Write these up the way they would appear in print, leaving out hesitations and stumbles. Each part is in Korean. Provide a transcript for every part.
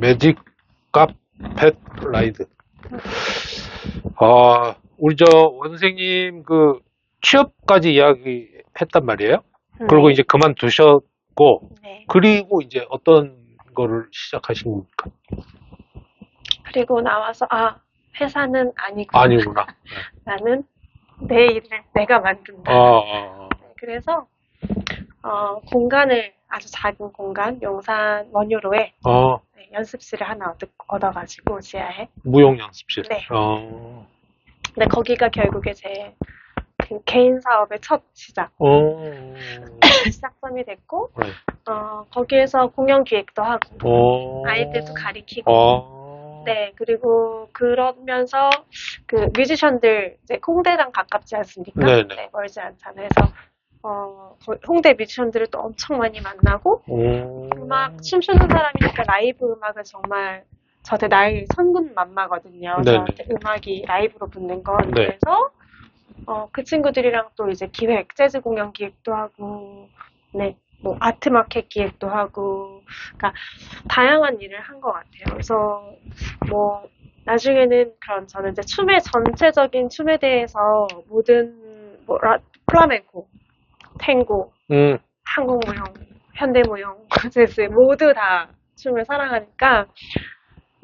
매직 카펫 라이드. 우리 원생님 취업까지 이야기했단 말이에요. 그리고 이제 그만두셨고, 네. 그리고 이제 어떤 거를 시작하신 겁니까? 그리고 나와서, 회사는 아니구나. 아니구나. 나는 내 일을 내가 만든다. 그래서, 공간을, 아주 작은 공간, 용산 원효로에 연습실을 하나 얻어가지고, 지하에. 무용 연습실. 네. 근데 거기가 결국에 제 개인 사업의 첫 시작점이 됐고, 네. 거기에서 공연 기획도 하고, 아이들도 가리키고, 네, 그리고 그러면서 뮤지션들, 이제 홍대랑 가깝지 않습니까? 네네. 네, 멀지 않잖아요. 그래서, 홍대 뮤지션들을 또 엄청 많이 만나고, 춤추는 사람이니까 라이브 음악은 정말 저한테 나의 천군만마거든요. 네네. 저한테 음악이 라이브로 붙는 건. 네. 그래서, 그 친구들이랑 또 이제 재즈 공연 기획도 하고, 네, 뭐 아트 마켓 기획도 하고, 그러니까 다양한 일을 한 것 같아요. 그래서 뭐 나중에는 저는 이제 전체적인 춤에 대해서 모든 플라멩코, 탱고, 한국무용, 현대무용, 재즈 모두 다 춤을 사랑하니까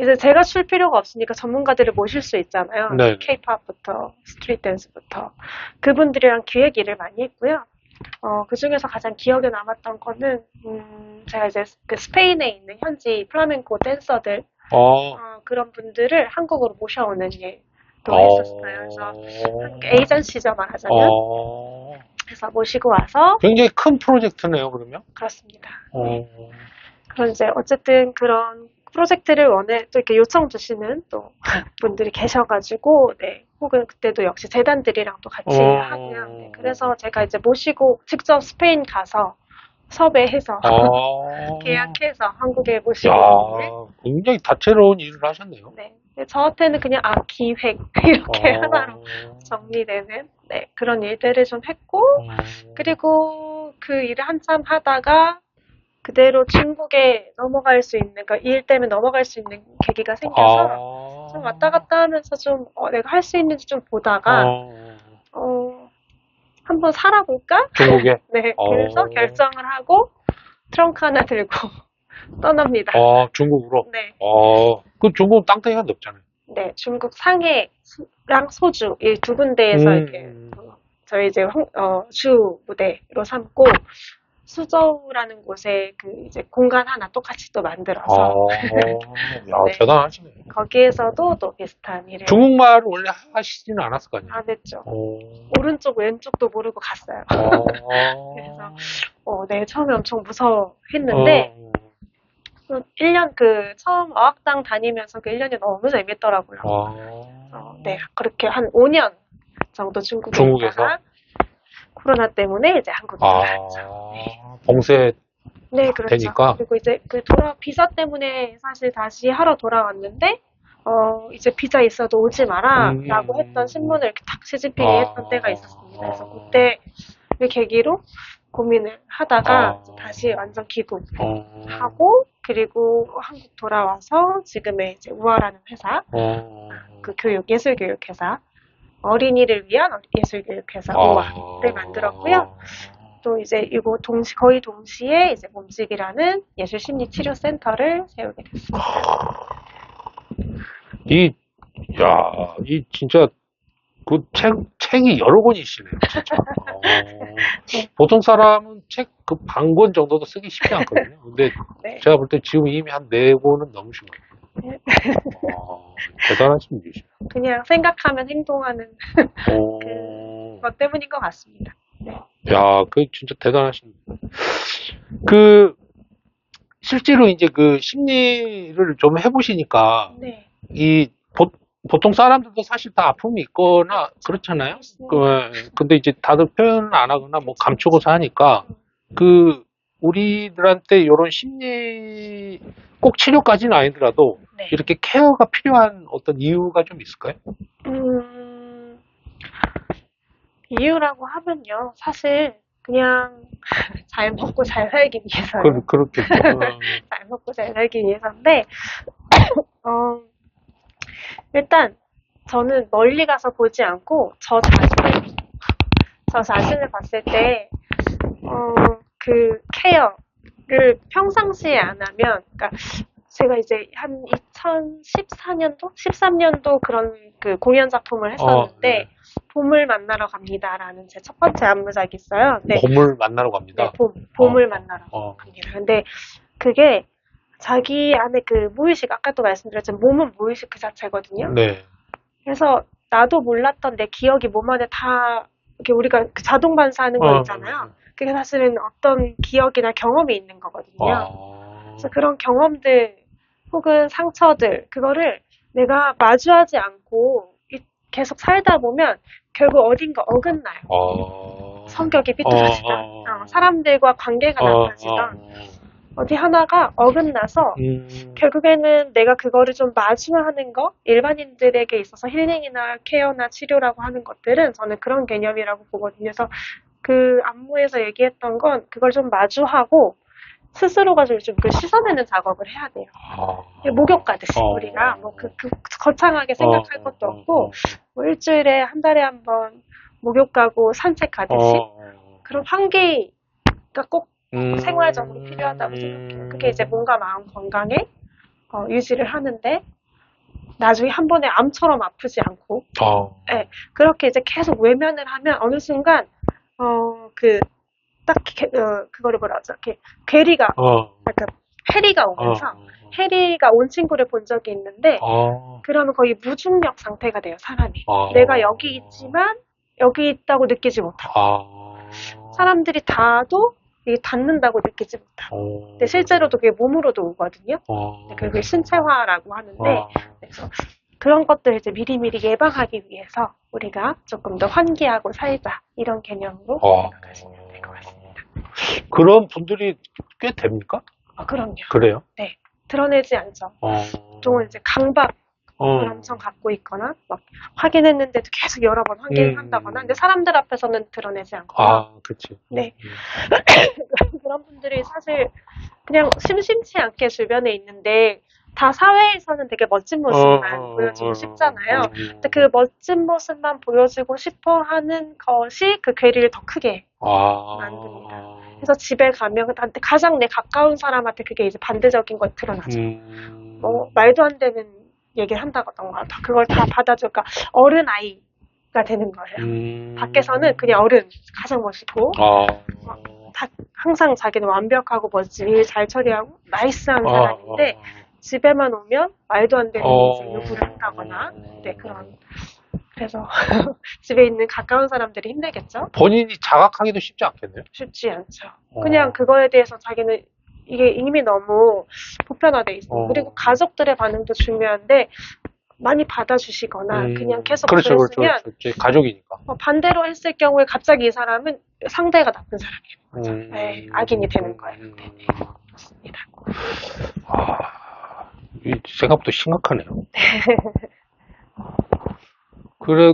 이제 제가 출 필요가 없으니까 전문가들을 모실 수 있잖아요. 네. K-팝부터 스트리트 댄스부터 그분들이랑 기획 일을 많이 했고요. 그 중에서 가장 기억에 남았던 거는 제가 이제 스페인에 있는 현지 플라멩코 댄서들 그런 분들을 한국으로 모셔오는 일도 했었어요. 그래서 에이전시죠 말하자면. 그래서 모시고 와서 굉장히 큰 프로젝트네요, 그러면? 그렇습니다. 네. 그런 이제 어쨌든 그런 프로젝트를 또 이렇게 요청 주시는 또 분들이 계셔가지고, 네. 혹은 그때도 역시 재단들이랑 또 같이 하고요. 네. 그래서 제가 이제 모시고 직접 스페인 가서 섭외해서 계약해서 한국에 모시고. 굉장히 다채로운 일을 하셨네요. 네. 저한테는 그냥 기획 이렇게 하나로 정리되는 네, 그런 일들을 좀 했고, 그리고 그 일을 한참 하다가 그대로 중국에 넘어갈 수 있는, 그러니까 일 때문에 넘어갈 수 있는 계기가 생겨서 좀 왔다 갔다 하면서 좀 내가 할 수 있는지 좀 보다가 한번 살아볼까? 중국에? 네, 그래서 결정을 하고 트렁크 하나 들고 떠납니다. 중국으로? 네. 그 중국은 땅덩이가 넓잖아요. 네, 중국 상해랑 소주 이 두 군데에서 이렇게 저희 이제 주 무대로 삼고 수저우라는 곳에 이제 공간 하나 똑같이 또 만들어서. 네. 대단하시네. 거기에서도 또 비슷한 일을. 중국말을 원래 하시지는 않았을 거 아니에요? 안 했죠. 오른쪽, 왼쪽도 모르고 갔어요. 그래서, 네, 처음에 엄청 무서워했는데, 1년 처음 어학당 다니면서 1년이 너무 재밌더라고요. 네, 그렇게 한 5년 정도 중국에서 코로나 때문에 이제 한국에 돌아왔죠. 네. 봉쇄 네, 그렇죠. 되니까. 그리고 이제 비자 때문에 사실 다시 하러 돌아왔는데, 이제 비자 있어도 오지 마라 라고 했던 신문을 이렇게 탁 시진핑이 했던 때가 있었습니다. 그래서 그때를 계기로 고민을 하다가 다시 완전 귀국하고, 그리고 한국 돌아와서 지금의 이제 우아라는 회사, 예술교육회사, 어린이를 위한 예술교육회사 우아를 만들었고요. 또 이제 이거 거의 동시에 이제 몸집이라는 예술심리치료센터를 세우게 됐습니다. 이 진짜 책이 여러 권이시네요, 진짜. 네. 보통 사람은 책 반 권 정도도 쓰기 쉽지 않거든요. 근데 네. 제가 볼 때 지금 이미 한 4권은 넘으신 것 같아요. 네. 대단하신 분이시네요. 그냥 생각하면 행동하는 그것 때문인 것 같습니다. 네. 진짜 대단하신. 실제로 이제 심리를 좀 해보시니까, 네. 보통 사람들도 사실 다 아픔이 있거나 그렇잖아요. 근데 이제 다들 표현을 안 하거나 뭐 감추고서 하니까, 우리들한테 이런 심리, 꼭 치료까지는 아니더라도, 네. 이렇게 케어가 필요한 어떤 이유가 좀 있을까요? 이유라고 하면요. 사실 그냥 잘 먹고 잘 살기 위해서요. 그렇겠죠. 잘 먹고 잘 살기 위해서인데, 어, 일단 저는 멀리 가서 보지 않고 저 자신을 봤을 때, 그 케어를 평상시에 안 하면, 그러니까 제가 이제 한 2014년도? 13년도 그런 그 공연 작품을 했었는데, 네. 봄을 만나러 갑니다라는 제 첫 번째 안무작이 있어요. 네, 봄을 만나러 갑니다. 네, 봄을 어, 만나러 어. 갑니다. 근데 그게 자기 안에 그 무의식, 아까도 말씀드렸지만 몸은 무의식 그 자체거든요. 네. 그래서 나도 몰랐던 내 기억이 몸 안에 다, 이렇게 우리가 그 자동 반사하는 거 있잖아요. 그게 사실은 어떤 기억이나 경험이 있는 거거든요. 아. 그래서 그런 경험들 혹은 상처들, 그거를 내가 마주하지 않고 계속 살다 보면 결국 어딘가 어긋나요. 성격이 삐뚤어지던, 사람들과 관계가 나빠지던, 어디 하나가 어긋나서 결국에는 내가 그거를 좀 마주하는 거, 일반인들에게 있어서 힐링이나 케어나 치료라고 하는 것들은 저는 그런 개념이라고 보거든요. 그래서 그 안무에서 얘기했던 건 그걸 좀 마주하고 스스로가 좀 그 씻어내는 작업을 해야 돼요. 목욕 가듯이 우리가 뭐 거창하게 생각할 것도 없고 뭐 일주일에 한 달에 한 번 목욕 가고 산책 가듯이 그런 환기가 꼭 생활적으로 필요하다고 생각해요. 그게 이제 몸과 마음 건강에 유지를 하는데 나중에 한 번에 암처럼 아프지 않고 네, 그렇게 이제 계속 외면을 하면 어느 순간 그거를 뭐라 하죠? 이렇게 괴리가 약간 해리가 오면서 해리가 온 친구를 본 적이 있는데 그러면 거의 무중력 상태가 돼요, 사람이. 내가 여기 있지만 여기 있다고 느끼지 못하고 사람들이 닿아도 이게 닿는다고 느끼지 못하고 근데 실제로도 그게 몸으로도 오거든요. 그게 신체화라고 하는데 그래서 그런 것들을 이제 미리미리 예방하기 위해서 우리가 조금 더 환기하고 살자 이런 개념으로 생각하시면 될 것 같습니다. 그런 분들이 꽤 됩니까? 그럼요. 그래요? 네. 드러내지 않죠. 보통은 이제 강박 을 엄청 갖고 있거나 막 확인했는데도 계속 여러 번 확인을 한다거나 근데 사람들 앞에서는 드러내지 않고요. 그치. 네. 그런 분들이 사실 그냥 심심치 않게 주변에 있는데 다 사회에서는 되게 멋진 모습만 보여주고 싶잖아요. 근데 그 멋진 모습만 보여주고 싶어 하는 것이 그 괴리를 더 크게 만듭니다. 그래서 집에 가면 가장 내 가까운 사람한테 그게 이제 반대적인 걸 드러나죠. 뭐 말도 안 되는 얘기를 한다거나 그걸 다 받아줘. 그러니까 어른 아이가 되는 거예요. 밖에서는 그냥 어른 가장 멋있고 항상 자기는 완벽하고 멋지게 일 잘 처리하고 나이스한 사람인데 집에만 오면 말도 안 되는 이제 요구를 한다거나 그런 그래서 집에 있는 가까운 사람들이 힘들겠죠. 본인이 자각하기도 쉽지 않겠네요. 쉽지 않죠. 그냥 그거에 대해서 자기는 이게 이미 너무 보편화돼 있어요. 그리고 가족들의 반응도 중요한데 많이 받아주시거나 그냥 계속 그랬으면 그렇죠. 가족이니까. 반대로 했을 경우에 갑자기 이 사람은 상대가 나쁜 사람이에요. 네, 악인이 되는 거예요. 네네. 그렇습니다. 생각보다 심각하네요. 그래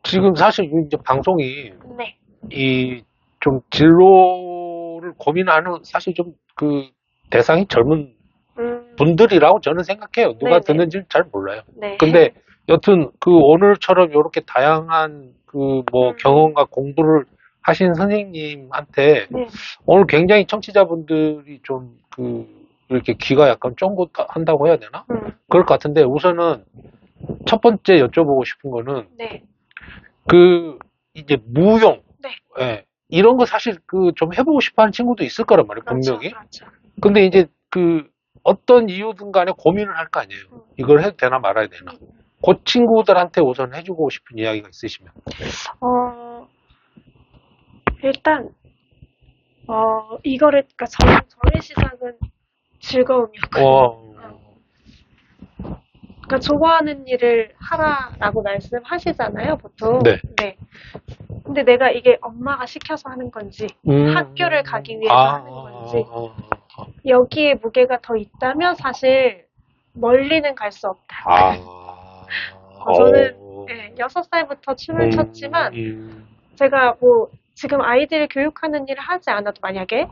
지금 사실 이제 방송이 이 좀 진로를 고민하는 사실 좀 그 대상이 젊은 분들이라고 저는 생각해요. 누가 듣는지는 잘 몰라요. 근데 여튼 그 오늘처럼 이렇게 다양한 그 뭐 경험과 공부를 하신 선생님한테 오늘 굉장히 청취자분들이 좀 그 이렇게 귀가 약간 쫑긋한다고 해야 되나? 그럴 것 같은데 우선은 첫 번째 여쭤보고 싶은 거는 그 이제 무용 이런 거 사실 그 좀 해보고 싶어 하는 친구도 있을 거란 말이에요, 분명히. 근데 이제 그 어떤 이유든 간에 고민을 할 거 아니에요. 이걸 해도 되나 말아야 되나. 그 친구들한테 우선 해주고 싶은 이야기가 있으시면. 일단, 이거를, 그러니까 저의 시작은 즐거움이었거든요. 그러니까 좋아하는 일을 하라라고 말씀하시잖아요, 보통. 네. 근데 내가 이게 엄마가 시켜서 하는 건지, 학교를 가기 위해서 하는 건지, 여기에 무게가 더 있다면 사실 멀리는 갈 수 없다. 저는 6살부터 춤을 췄지만 제가 뭐 지금 아이들을 교육하는 일을 하지 않아도 만약에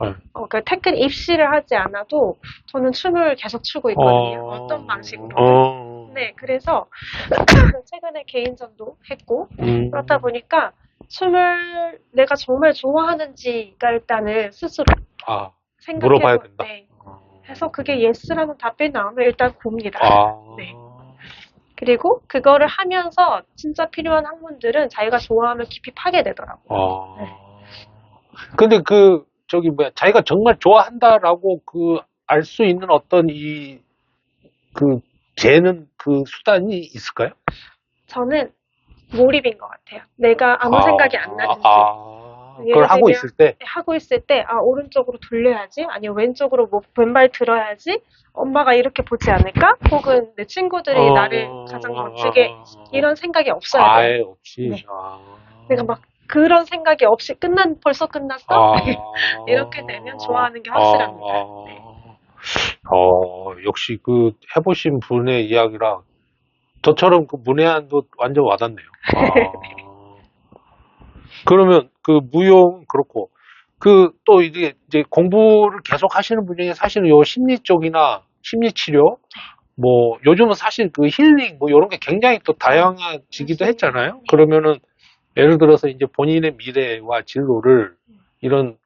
그 테크닉 입시를 하지 않아도 저는 춤을 계속 추고 있거든요. 어떤 방식으로. 네, 그래서 최근에 개인전도 했고 그렇다 보니까 춤을 내가 정말 좋아하는지가 일단은 스스로 물어봐야 된다. 네. 해서 그게 예스라는 답변이 나오면 일단 봅니다. 네. 그리고 그거를 하면서 진짜 필요한 학문들은 자기가 좋아하면 깊이 파게 되더라고요. 네. 근데 자기가 정말 좋아한다라고 알 수 있는 어떤 재는 수단이 있을까요? 저는 몰입인 것 같아요. 내가 아무 생각이 안 나든지. 그걸 하고 있을 때? 하고 있을 때, 오른쪽으로 돌려야지? 아니면 왼쪽으로 왼발 들어야지? 엄마가 이렇게 보지 않을까? 혹은 내 친구들이 나를 가장 멋지게, 이런 생각이 없어야 돼요. 아예 없이? 네. 내가 막 그런 생각이 없이 벌써 끝났어? 이렇게 되면 좋아하는 게 확실합니다. 네. 역시 해보신 분의 이야기라 저처럼 문외한도 완전 와닿네요. 그러면 무용은 그렇고 또 이제 공부를 계속 하시는 분 중에 사실은 요 심리 쪽이나 심리 치료 요즘은 사실 힐링 이런 게 굉장히 또 다양해지기도 했잖아요. 그러면은 예를 들어서 이제 본인의 미래와 진로를 이런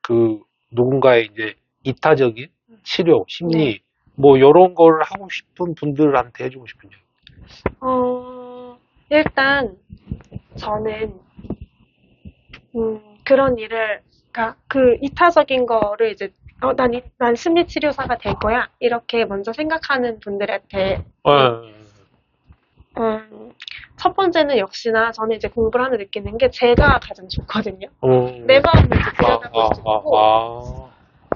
누군가의 이제 이타적인 치료, 심리 요런 걸 하고 싶은 분들한테 해주고 싶은 얘기. 일단 저는 그런 일을 이타적인 거를 이제 난 심리 치료사가 될 거야 이렇게 먼저 생각하는 분들한테 첫 번째는 역시나 저는 이제 공부를 하면 느끼는 게 제가 가장 좋거든요. 내 마음을 이제 들여다볼 수 있고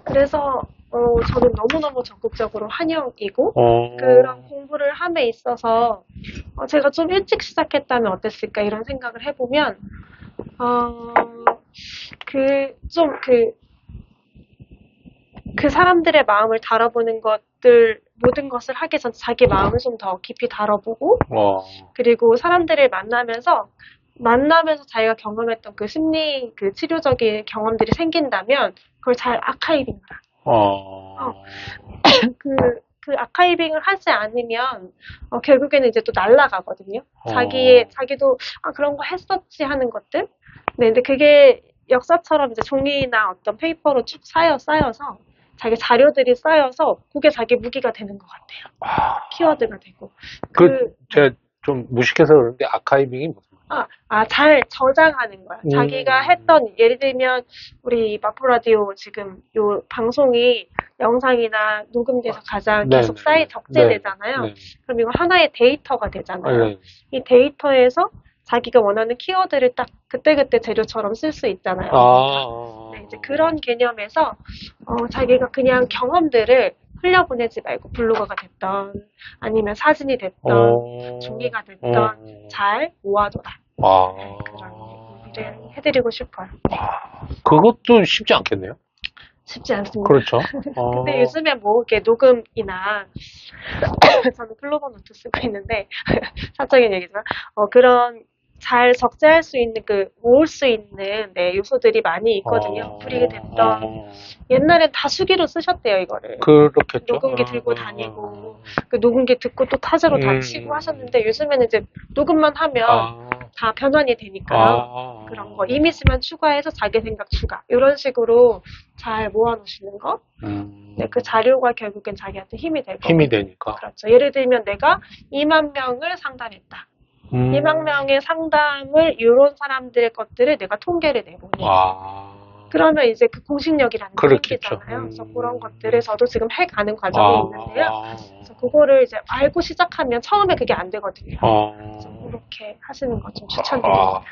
그래서 저는 너무너무 적극적으로 환영이고 그런 공부를 함에 있어서 제가 좀 일찍 시작했다면 어땠을까 이런 생각을 해보면 그 사람들의 마음을 다뤄보는 것들 모든 것을 하기 전 자기 마음을 좀 더 깊이 다뤄보고 그리고 사람들을 만나면서 자기가 경험했던 그 심리 치료적인 경험들이 생긴다면 그걸 잘 아카이빙을 그 아카이빙을 하지 않으면 결국에는 이제 또 날아가거든요. 자기도 그런 거 했었지 하는 것들. 네, 근데 그게 역사처럼 이제 종이나 어떤 페이퍼로 쭉 쌓여서 자기 자료들이 쌓여서 그게 자기 무기가 되는 것 같아요. 키워드가 되고. 제가 좀 무식해서 그러는데 아카이빙이 무슨? 잘 저장하는 거야. 자기가 했던, 예를 들면, 우리 마포라디오 지금 요 방송이 영상이나 녹음돼서 가장 계속 적재되잖아요. 그럼 이거 하나의 데이터가 되잖아요. 이 데이터에서 자기가 원하는 키워드를 딱 그때그때 재료처럼 쓸 수 있잖아요. 네, 이제 그런 개념에서, 자기가 그냥 경험들을 흘려보내지 말고 블로거가 됐던 아니면 사진이 됐던 종이가 됐던 잘 모아둬라. 그런 얘기를 해드리고 싶어요. 그것도 쉽지 않겠네요. 쉽지 않습니다. 그렇죠. 근데 요즘에 이렇게 녹음이나 저는 플로버 노트 쓰고 있는데 사적인 얘기지만 그런 잘 적재할 수 있는 모을 수 있는 요소들이 많이 있거든요. 불이 됐던 옛날엔 다 수기로 쓰셨대요 이거를. 그렇겠죠. 녹음기 들고 다니고 그 녹음기 듣고 또 타자로 다 치고 하셨는데 요즘에는 이제 녹음만 하면 다 변환이 되니까요. 그런 거 이미지만 추가해서 자기 생각 추가 이런 식으로 잘 모아놓으시는 거. 네, 그 자료가 결국엔 자기한테 힘이 될 거예요. 힘이 되니까. 그렇죠. 예를 들면 내가 2만 명을 상담했다. 2만 명의 상담을 이런 사람들의 것들을 내가 통계를 내보니 그러면 이제 그 공신력이라는 게 생기잖아요. 그래서 그런 것들을 저도 지금 해가는 과정이 있는데요. 그래서 그거를 이제 알고 시작하면 처음에 그게 안 되거든요. 그래서 그렇게 하시는 거 좀 추천드립니다.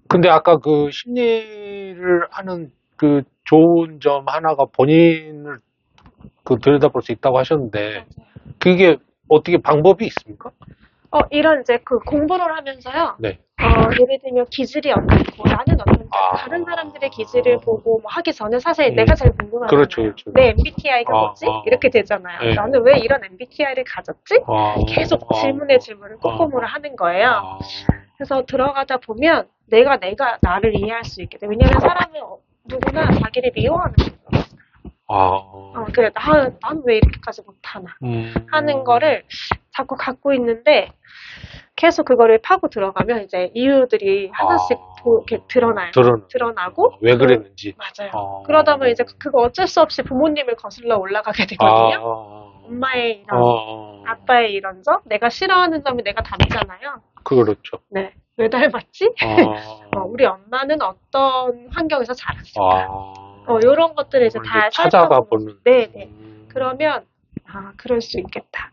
근데 아까 심리를 하는 좋은 점 하나가 본인을 들여다볼 수 있다고 하셨는데 그게 어떻게 방법이 있습니까? 이런 이제 공부를 하면서요. 네. 예를 들면 기질이 어떻고 나는 어떤지 다른 사람들의 기질을 보고 하기 전에 사실 내가 제일 궁금하잖아요. 그렇죠. 내 MBTI가 뭐지? 이렇게 되잖아요. 네. 나는 왜 이런 MBTI를 가졌지? 계속 질문에 질문을 꼼꼼으로 하는 거예요. 그래서 들어가다 보면 내가 나를 이해할 수 있게 돼. 왜냐면 사람은 누구나 자기를 미워하는 거예요. 그래, 난 왜 이렇게까지 못하나 하는 거를 자꾸 갖고 있는데 계속 그거를 파고 들어가면 이제 이유들이 하나씩 이렇게 드러나고 왜 그랬는지. 맞아요. 그러다 보면 이제 그거 어쩔 수 없이 부모님을 거슬러 올라가게 되거든요. 엄마의 이런 아빠의 이런 점, 내가 싫어하는 점이 내가 닮잖아요. 그렇죠. 네, 왜 닮았지? 우리 엄마는 어떤 환경에서 자랐을까? 이런 것들을 이제 다 찾아가 보는. 네네. 그러면 그럴 수 있겠다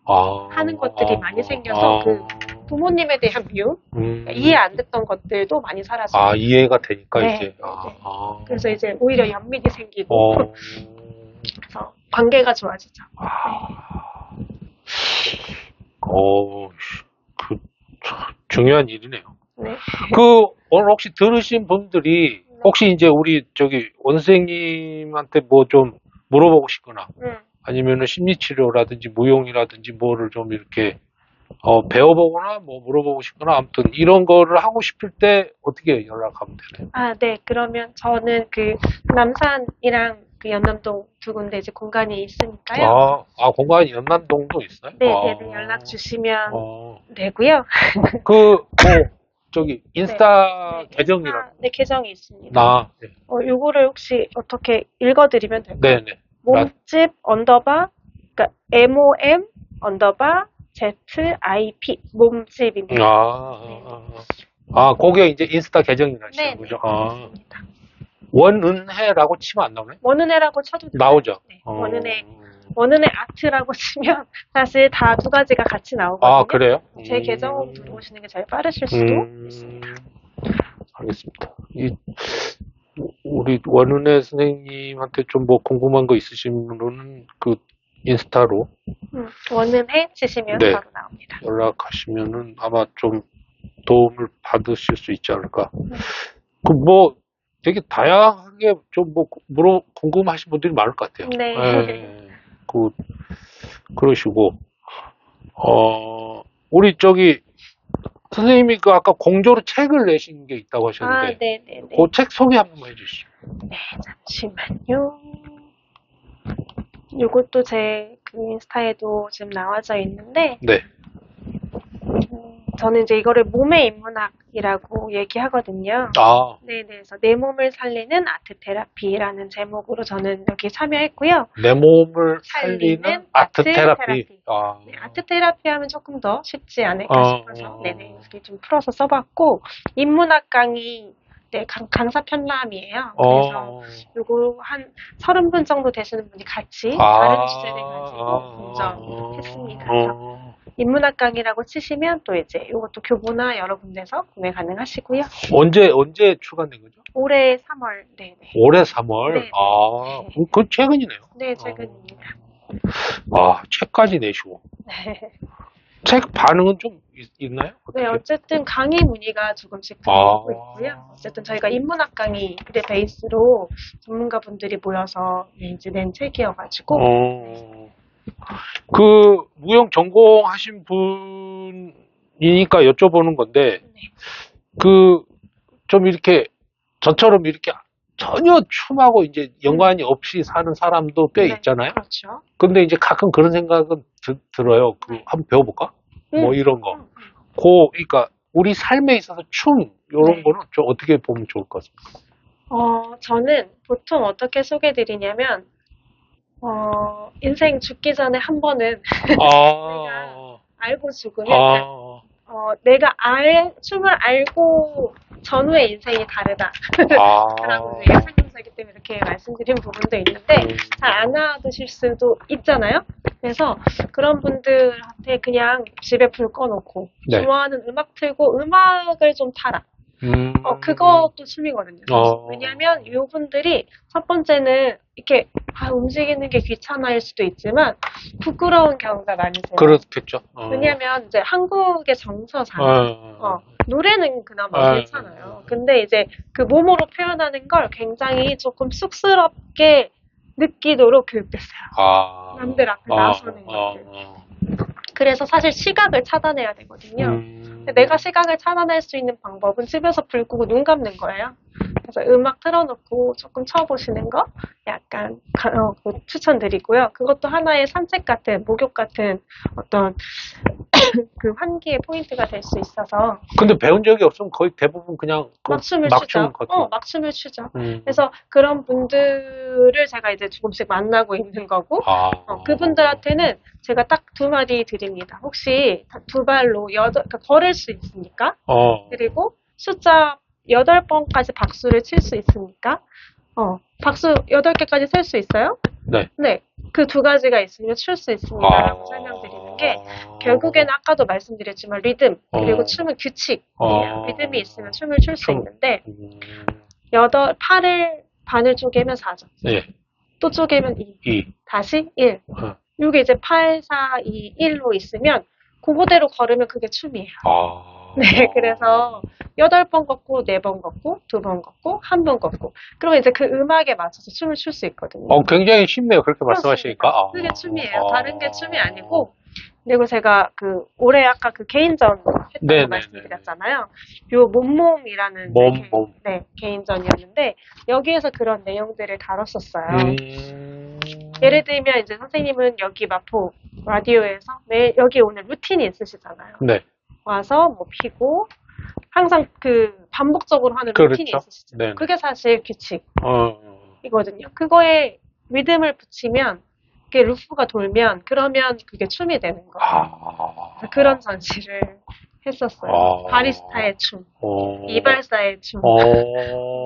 하는 것들이 많이 생겨서 그 부모님에 대한 미움, 이해 안 됐던 것들도 많이 사라져요. 이해가 되니까 네, 이제. 네. 그래서 이제 오히려 연민이 생기고 그래서 관계가 좋아지죠. 중요한 일이네요. 네. 오늘 혹시 들으신 분들이 혹시 이제 우리 원생님한테 뭐 좀 물어보고 싶거나 아니면은 심리치료라든지 무용이라든지 뭐를 좀 이렇게 배워보거나 뭐 물어보고 싶거나 아무튼 이런 거를 하고 싶을 때 어떻게 연락하면 되나요? 네. 그러면 저는 그 남산이랑 그 연남동 두 군데 이제 공간이 있으니까요. 공간이 연남동도 있어요? 네. 연락 주시면 되고요. 인스타 계정이라고. 네, 계정이 있습니다. 네. 요거를 혹시 어떻게 읽어드리면 될까요? 네네. 몸집 _, 그러니까 MOM_ZIP 몸집입니다. 그게 이제 인스타 계정이라시는 거죠? 맞습니다. 원은혜라고 치면 안 나오나요? 원은혜라고 쳐도 나오죠. 네. 원은혜 아트라고 치면 사실 다 두 가지가 같이 나오거든요. 그래요? 제 계정으로 들어오시는 게 제일 빠르실 수도 있습니다. 알겠습니다. 우리 원은혜 선생님한테 좀 뭐 궁금한 거 있으시면은 그 인스타로 원은혜 치시면 바로 나옵니다. 연락하시면은 아마 좀 도움을 받으실 수 있지 않을까. 되게 다양하게 좀 궁금하신 분들이 많을 것 같아요. 네. 그러시고, 우리 선생님이 아까 공조로 책을 내신 게 있다고 하셨는데, 네네네. 그 책 소개 한 번만 해주시죠. 네, 잠시만요. 이것도 제 그 인스타에도 지금 나와져 있는데, 네. 저는 이제 이거를 몸의 인문학이라고 얘기하거든요. 네네. 그래서 내 몸을 살리는 아트 테라피라는 제목으로 저는 여기 참여했고요. 내 몸을 살리는 아트 테라피. 네, 아트 테라피 하면 조금 더 쉽지 않을까 싶어서 네네. 이렇게 좀 풀어서 써봤고, 인문학 강의 강사 편람이에요. 그래서 요거 한 30분 정도 되시는 분이 같이 다른 주제를 가지고 공정했습니다. 인문학 강의라고 치시면 또 이제 이것도 교보나 여러 군데서 구매 가능하시고요. 언제 출간된 거죠? 올해 3월. 네네. 올해 3월? 네네. 그건 최근이네요. 네, 최근입니다. 책까지 내시고. 네. 책 반응은 좀 있나요? 네, 어쨌든 강의 문의가 조금씩 들어오고 있고요. 어쨌든 저희가 인문학 강의를 베이스로 전문가분들이 모여서 이제 낸 책이어가지고. 무용 전공하신 분이니까 여쭤보는 건데, 좀 이렇게, 저처럼 이렇게 전혀 춤하고 이제 연관이 없이 사는 사람도 꽤 있잖아요? 그렇죠. 근데 이제 가끔 그런 생각은 들어요. 한번 배워볼까? 뭐 이런 거. 그러니까 우리 삶에 있어서 이런 거는 좀 어떻게 보면 좋을 것 같습니다. 저는 보통 어떻게 소개드리냐면, 인생 죽기 전에 한 번은 내가 알고 죽으면 내가 춤을 알고 전후의 인생이 다르다 라고 예상론자이기 때문에 이렇게 말씀드린 부분도 있는데 잘 안 알아두실 수도 있잖아요. 그래서 그런 분들한테 그냥 집에 불 꺼놓고 좋아하는 음악 틀고 음악을 좀 타라. 그것도 춤이거든요. 왜냐면 이 분들이 첫 번째는 이렇게 움직이는 게 귀찮아일 수도 있지만 부끄러운 경우가 많으세요. 그렇겠죠. 왜냐면 이제 한국의 정서상 노래는 그나마 괜찮아요. 근데 이제 그 몸으로 표현하는 걸 굉장히 조금 쑥스럽게 느끼도록 교육됐어요. 남들 앞에 나서는 것들. 그래서 사실 시각을 차단해야 되거든요. 내가 시각을 차단할 수 있는 방법은 집에서 불 끄고 눈 감는 거예요. 그래서 음악 틀어놓고 조금 쳐보시는 거 약간 추천드리고요. 그것도 하나의 산책 같은, 목욕 같은 어떤 그 환기의 포인트가 될 수 있어서. 근데 배운 적이 없으면 거의 대부분 그냥 막춤을 추죠. 막춤을 추죠. 그래서 그런 분들을 제가 이제 조금씩 만나고 있는 거고, 그분들한테는 제가 딱 두 마디 드립니다. 혹시 두 발로 그러니까 걸을 수 있습니까? 그리고 숫자 8번까지 박수를 칠 수 있습니까? 박수 8개까지 셀 수 있어요? 네. 네. 그 두 가지가 있으면 출 수 있습니다라고 설명드리는 게, 결국에는 아까도 말씀드렸지만 리듬, 그리고 춤은 규칙이에요. 리듬이 있으면 춤을 출 수 있는데, 팔을 반을 쪼개면 4죠. 네. 또 쪼개면 2. 다시 1. 이게 이제 8, 4, 2, 1로 있으면 그거대로 걸으면 그게 춤이에요. 네, 그래서 8번 걷고, 4번 걷고, 2번 걷고, 1번 걷고. 그러면 이제 그 음악에 맞춰서 춤을 출 수 있거든요. 굉장히 쉽네요. 그렇게 말씀하시니까. 그게 춤이에요. 다른 게 춤이 아니고. 그리고 제가 올해 아까 그 개인전 했다고 말씀드렸잖아요. 요 몸몸이라는 개인전이었는데, 여기에서 그런 내용들을 다뤘었어요. 예를 들면 이제 선생님은 여기 마포 라디오에서 여기 오늘 루틴이 있으시잖아요. 네. 와서 뭐 피고 항상 그 반복적으로 하는 루틴이 있으시잖아요. 그게 사실 규칙이거든요. 그거에 리듬을 붙이면 그게 루프가 돌면 그러면 그게 춤이 되는 거예요. 그런 전시를 했었어요. 바리스타의 춤, 이발사의 춤.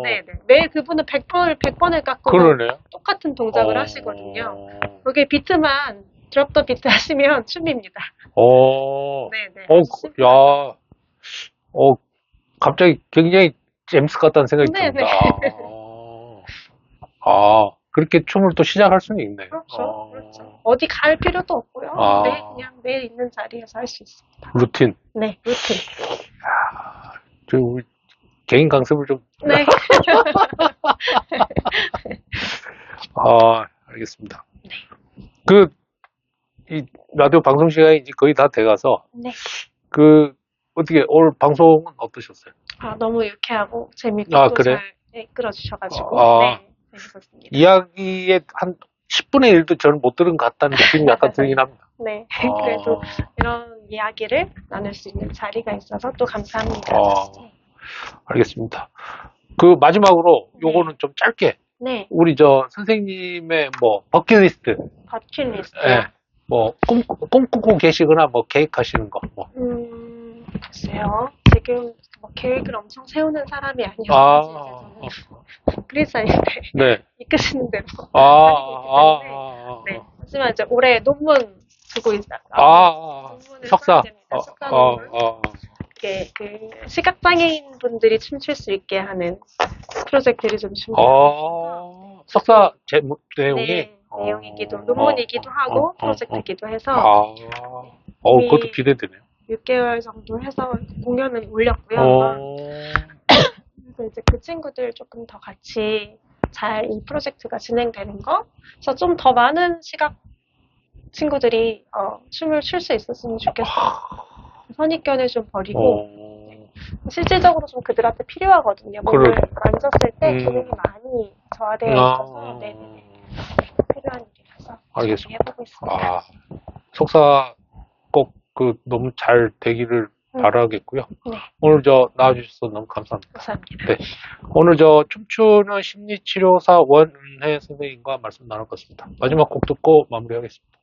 네네. 매일 그분은 100번을 깎고 똑같은 동작을 하시거든요. 거기에 비트만 드롭 더 비트 하시면 춤입니다. 네네. 갑자기 굉장히 잼스 같다는 생각이 듭니다. 그렇게 춤을 또 시작할 수는 있네요. 그렇죠. 어디 갈 필요도 없고요. 그냥 매일 있는 자리에서 할 수 있습니다. 루틴. 네, 루틴. 우리 개인 강습을 좀. 네. 알겠습니다. 네. 이 라디오 방송 시간이 이제 거의 다 돼가서. 네. 어떻게 오늘 방송은 어떠셨어요? 너무 유쾌하고 재밌고 또 잘 이끌어주셔가지고. 네. 재밌었습니다. 이야기의 한 10분의 1도 저는 못 들은 것 같다는 느낌이 약간 들긴 합니다. 네. 그래도 이런 이야기를 나눌 수 있는 자리가 있어서 또 감사합니다. 알겠습니다. 마지막으로 요거는 좀 짧게. 네. 우리 선생님의 버킷리스트. 네. 꿈꾸고 계시거나 계획하시는 거. 글쎄요. 지금 계획을 엄청 세우는 사람이 아니어서 그리스인데 이끄시는 대로 하고 있기 때문에. 네. 하지만 이제 올해 논문 두고 있어요. 논문을 석사. 논문. 시각장애인 분들이 춤출 수 있게 하는 프로젝트를 좀 준비하고 있어서. 석사 내용이? 네, 내용이기도, 논문이기도 하고, 프로젝트이기도 해서. 그것도 기대되네요. 6개월 정도 해서 공연을 올렸고요. 그래서 이제 그 친구들 조금 더 같이 잘 이 프로젝트가 진행되는 거. 그래서 좀 더 많은 시각 친구들이 춤을 출 수 있었으면 좋겠어요. 선입견을 좀 버리고 실질적으로 좀 그들한테 필요하거든요. 몸을 만졌을 때 기능이 많이 저하되어 있어서 필요한 일이라서 알겠습니다. 해보고 있습니다. 석사 꼭 너무 잘 되기를 바라겠고요. 네. 오늘 나와주셔서 너무 감사합니다. 감사합니다. 네. 오늘 춤추는 심리치료사 원은혜 선생님과 말씀 나눌 것 같습니다. 마지막 곡 듣고 마무리하겠습니다.